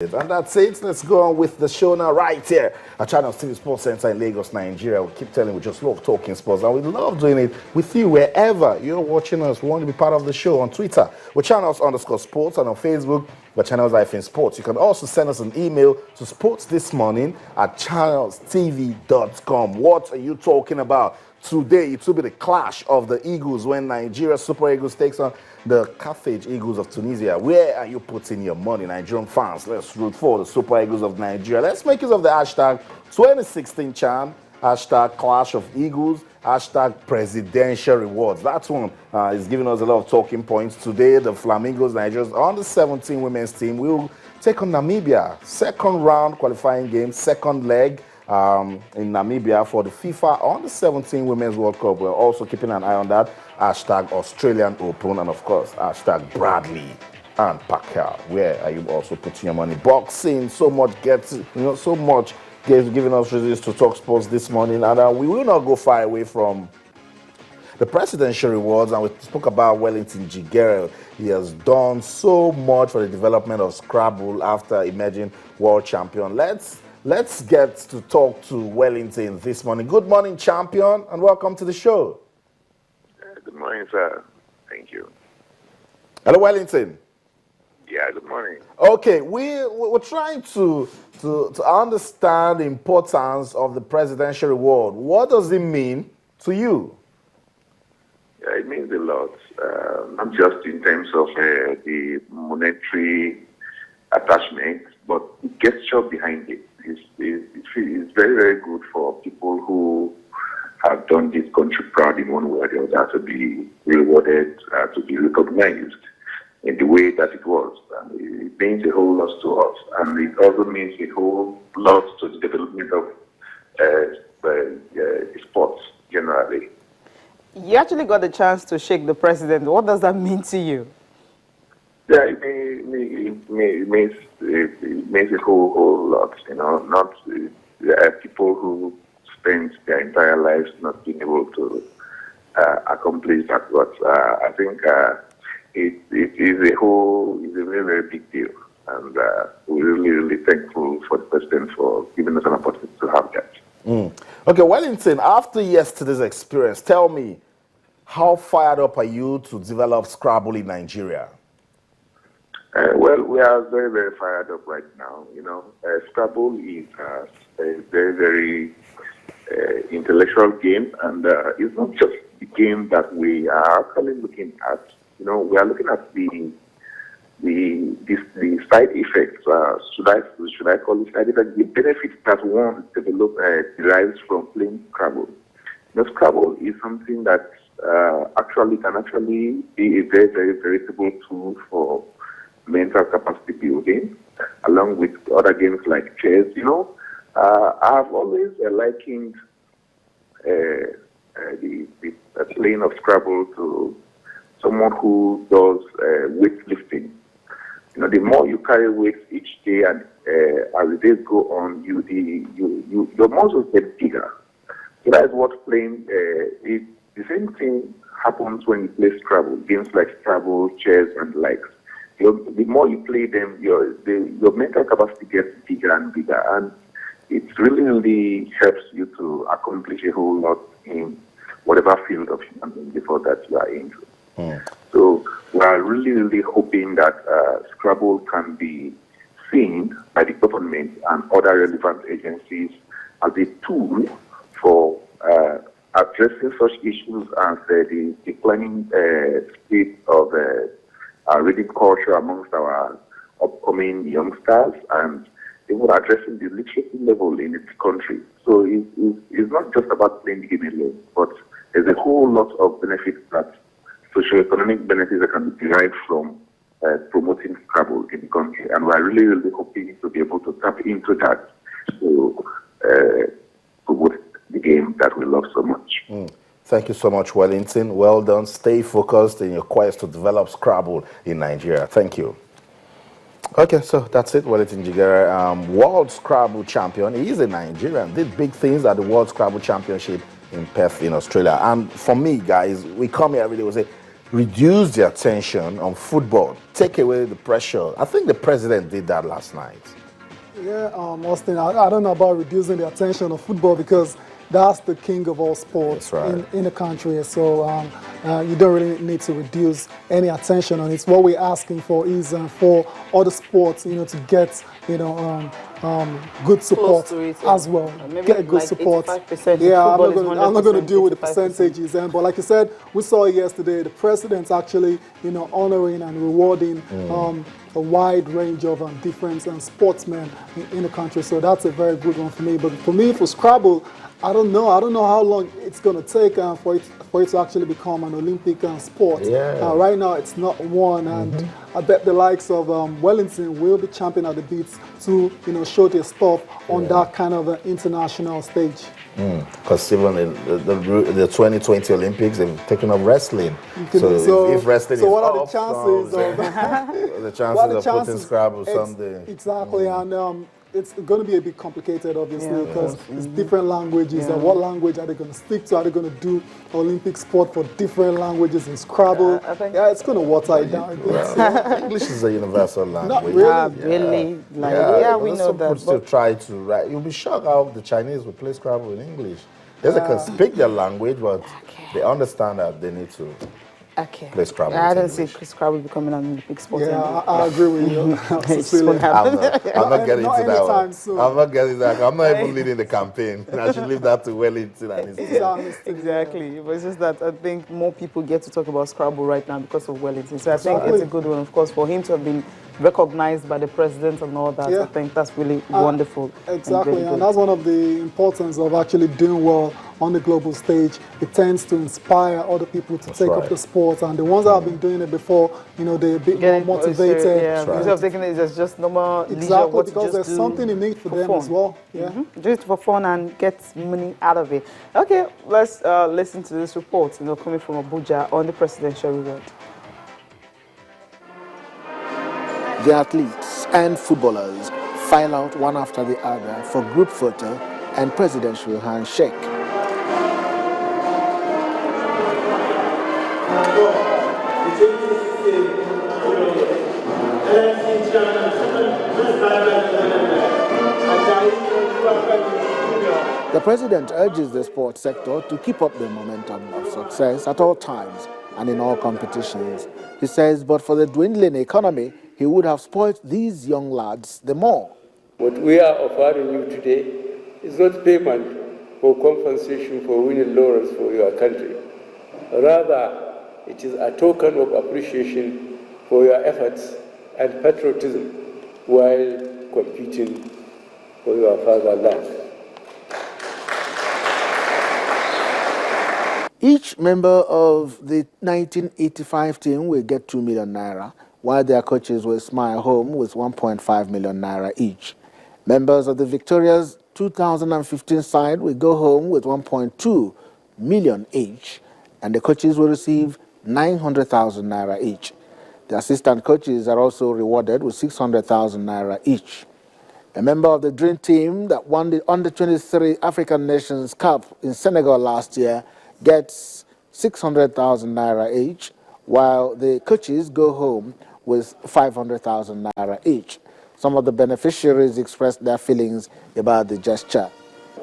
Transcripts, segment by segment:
And that's it. Let's go on with the show now, right here at Channel TV Sports Center in Lagos, Nigeria. We keep telling we just love talking sports, and we love doing it with you wherever you're watching us. We want to be part of the show on Twitter. We're channels_sports, and on Facebook, we're channels-sports. You can also send us an email to sportsthismorning@channelstv.com. What are you talking about? Today, it will be the clash of the Eagles when Nigeria Super Eagles takes on the Carthage Eagles of Tunisia. Where are you putting your money, Nigerian fans? Let's root for the Super Eagles of Nigeria. Let's make use of the hashtag 2016 charm, hashtag clash of Eagles, hashtag presidential rewards. That one is giving us a lot of talking points. Today, the Flamingos, Nigeria's under 17 women's team will take on Namibia. Second round qualifying game, second leg. In Namibia for the FIFA Under-17 Women's World Cup. We're also keeping an eye on that. Hashtag Australian Open, and of course, hashtag Bradley and Pacquiao. Where are you also putting your money? Boxing, so much so much giving us reasons to talk sports this morning, and we will not go far away from the presidential rewards, and we spoke about Wellinton Jighere. He has done so much for the development of Scrabble after emerging world champion. Let's get to talk to Wellinton this morning. Good morning, champion, and welcome to the show. Good morning, sir. Thank you. Hello, Wellinton. Yeah, good morning. Okay, we're trying to understand the importance of the presidential reward. What does it mean to you? Yeah, it means a lot, not just in terms of the monetary attachment, but the gesture behind it. It's very, very good for people who have done this country proud in one way or the other to be rewarded, to be recognized in the way that it was. And it means a whole lot to us, and it also means a whole lot to the development of sports generally. You actually got the chance to shake the president. What does that mean to you? Yeah, it means a whole lot, not people who spend their entire lives not being able to accomplish that. But I think it is a very, very big deal. And we're really, really thankful for the president for giving us an opportunity to have that. Okay, Wellinton, after yesterday's experience, tell me, how fired up are you to develop Scrabble in Nigeria? Well, we are very, very fired up right now. Scrabble is a very, very intellectual game, and it's not just the game that we are actually looking at. We are looking at the side effects. Should I call it side effects? The benefits that one derives from playing Scrabble. Scrabble is something that can be a very, very veritable tool for mental capacity building, along with other games like chess. I've always likened the playing of Scrabble to someone who does weightlifting. The more you carry weights each day, and as the days go on, your muscles get bigger. So that's what playing. The same thing happens when you play Scrabble. Games like Scrabble, chess, and likes. The more you play them, your mental capacity gets bigger and bigger, and it really, really helps you to accomplish a whole lot in whatever field of human endeavor that you are into. So we are really, really hoping that Scrabble can be seen by the government and other relevant agencies as a tool for addressing such issues as the declining state of reading culture amongst our upcoming youngsters, and even addressing the literacy level in its country. So it's not just about playing the game alone, but there's a whole lot of benefits, that socioeconomic benefits that can be derived from promoting Scrabble in the country. And we're really, really hoping to be able to tap into that to promote the game that we love so much. Thank you so much, Wellinton. Well done. Stay focused in your quest to develop Scrabble in Nigeria. Thank you. Okay, so that's it. Wellinton Jighere, World Scrabble champion. He is a Nigerian. Did big things at the World Scrabble Championship in Perth in Australia. And for me, guys, we come here every day, we say, reduce the attention on football, take away the pressure. I think the president did that last night. Yeah, Austin, I don't know about reducing the attention of football because that's the king of all sports in the country. So you don't really need to reduce any attention on it. What we're asking for is for other sports, to get, good support as well. Get good support. Yeah, I'm not going to deal with the percentages. But like you said, we saw yesterday the president actually, honoring and rewarding a wide range of different sportsmen in the country. So that's a very good one for me. But for me, for Scrabble, I don't know how long it's going to take for it to actually become an Olympic sport. Yeah. Right now, it's not one, and I bet the likes of Wellinton will be champing at the beats to show their stuff on that kind of international stage. Because even the 2020 Olympics, they've taken up wrestling. So if wrestling so is what are the off, chances the chances of putting Scrabble someday? Exactly, and it's going to be a bit complicated, obviously, because it's different languages. And what language are they going to stick to? Are they going to do Olympic sport for different languages in Scrabble? It's going to water it down a bit. English is a universal language. Not really. We know that. People still try to write. You'll be shocked how the Chinese will play Scrabble in English. They can speak their language, but they understand that they need to play Scrabble. I don't see Scrabble becoming an Olympic sport. Yeah, I agree with you. I'm not getting into that one. Soon. I'm not getting that. I'm not even leading the campaign. I should leave that to Wellington and his team. Exactly. But it's just that I think more people get to talk about Scrabble right now because of Wellington. So I think it's a good one, of course, for him to have been recognized by the president and all that. I think that's really wonderful. Exactly, and that's one of the importance of actually doing well on the global stage. It tends to inspire other people to take up the sport, and the ones that have been doing it before, they're a bit more motivated. Instead of taking it as just normal leisure, exactly, because there's something in it for them as well. Do it for fun and get money out of it. Okay, let's listen to this report, coming from Abuja on the presidential reward. The athletes and footballers file out one after the other for group photo and presidential handshake. The president urges the sports sector to keep up the momentum of success at all times and in all competitions. He says, but for the dwindling economy, he would have spoiled these young lads the more. What we are offering you today is not payment for compensation for winning laurels for your country. Rather, it is a token of appreciation for your efforts and patriotism while competing for your fatherland. Each member of the 1985 team will get 2 million naira, while their coaches will smile home with 1.5 million naira each. Members of the Victoria's 2015 side will go home with 1.2 million each, and the coaches will receive 900,000 naira each. The assistant coaches are also rewarded with 600,000 naira each. A member of the Dream Team that won the Under-23 African Nations Cup in Senegal last year gets 600,000 naira each, while the coaches go home with 500,000 naira each. Some of the beneficiaries expressed their feelings about the gesture.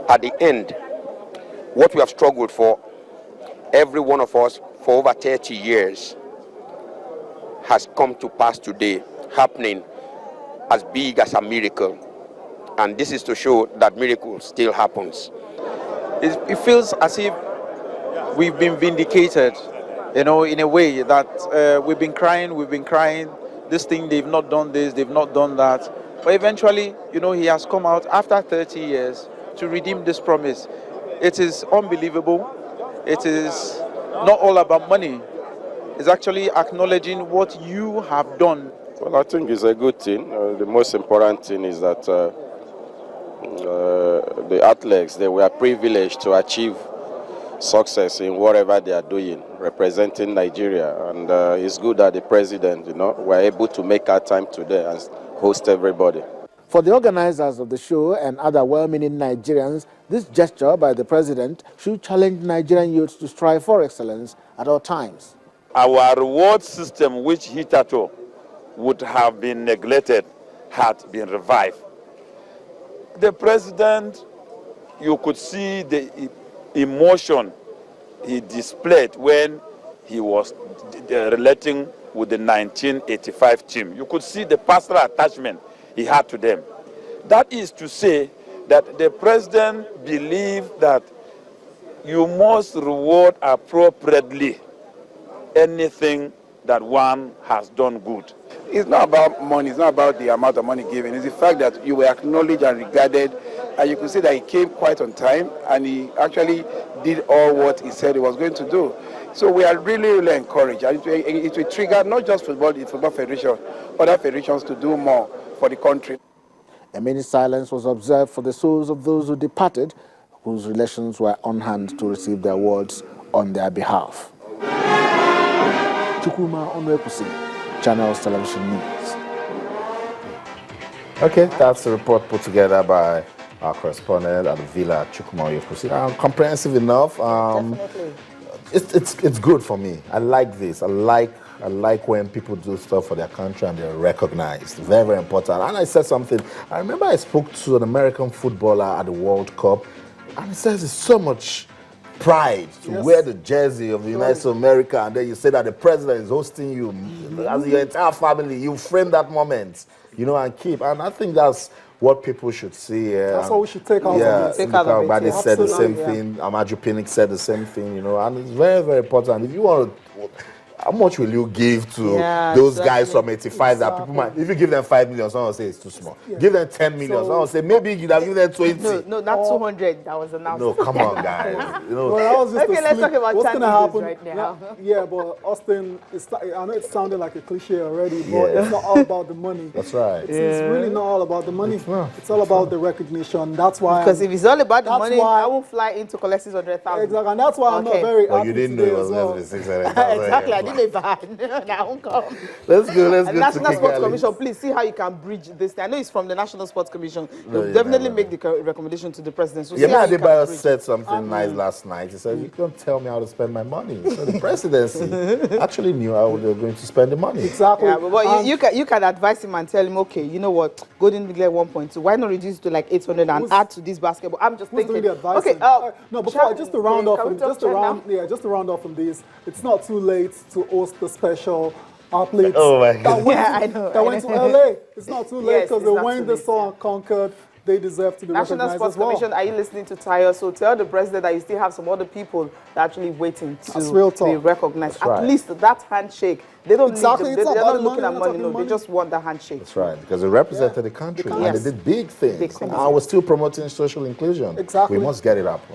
At the end, what we have struggled for, every one of us for over 30 years, has come to pass today, happening as big as a miracle. And this is to show that miracle still happens. It feels as if we've been vindicated, in a way that we've been crying, this thing, they've not done this, they've not done that. But eventually, he has come out after 30 years to redeem this promise. It is unbelievable. It is not all about money. It's actually acknowledging what you have done. Well, I think it's a good thing. The most important thing is that the athletes, they were privileged to achieve success in whatever they are doing, representing Nigeria. And it's good that the president, were able to make our time today and host everybody. For the organizers of the show and other well-meaning Nigerians, this gesture by the president should challenge Nigerian youths to strive for excellence at all times. our reward system, which hitherto would have been neglected, had been revived. The president, you could see the emotion he displayed when he was relating with the 1985 team. You could see the personal attachment he had to them. That is to say that the president believed that you must reward appropriately anything that one has done good. It's not about money, it's not about the amount of money given. It's the fact that you were acknowledged and regarded, and you could see that he came quite on time, and he actually did all what he said he was going to do. So we are really, really encouraged. And it will trigger not just football, the Football Federation, other federations to do more for the country. A minute silence was observed for the souls of those who departed, whose relations were on hand to receive the awards on their behalf. Chukwuma Onwekusi, Channels Television News. Okay, that's the report put together by our correspondent at the Villa, Chukwuma Onwekusi. Comprehensive enough. Definitely. It's good for me. I like this. I like when people do stuff for their country and they're recognized. Very, very important. And I said something. I remember I spoke to an American footballer at the World Cup, and he says it's so much pride to wear the jersey of the United States of America, and then you say that the president is hosting you as your entire family. You frame that moment, and keep. And I think that's what people should see. That's what we should take out of it. Everybody said the same thing. Amaju Pinnick said the same thing, and it's very, very important. If you want to, how much will you give to those guys from 85 that people might, if you give them 5 million, someone will say it's too small. Give them 10 million, someone will say maybe you have given them 20. No, not 200 that was announced. No, come on, guys. Well, okay, let's talk about what's going to happen right now. Yeah, but Austin, I know it sounded like a cliche already, but it's not all about the money. That's right. It's really not all about the money. It's all about the recognition. That's why. Because if it's all about the money, I won't fly in to collect 600,000. Exactly, and that's why I'm not very happy. You didn't know it was well. going to be 600,000. Exactly, I didn't even. Now, come. Let's go. National Sports Commission, please see how you can bridge this thing. I know it's from the National Sports Commission. They'll definitely make the recommendation to the president. So Adebayo said something nice last night. He said, "You can't tell me how to spend my money." So the presidency actually knew how they were going to spend the money. Exactly. Yeah, but you can advise him and tell him, okay, you know what, Golden Eagle 1.2. Why not reduce it to like 800 and add to this basketball? I'm just thinking. Doing the advising? Okay. No, before just to round off from this, it's not too late to host the special athletes that went to LA. It's not too late because they went the saw and conquered. They deserve to be recognized National Sports as well. Commission, are you listening to Tayo? So tell the president that you still have some other people that are actually waiting to be recognized. At least that handshake. They don't need they're not looking at money. No, they just want the handshake. That's right, because they represented the country and they did big things. And we're still promoting social inclusion. Exactly. We must get it up.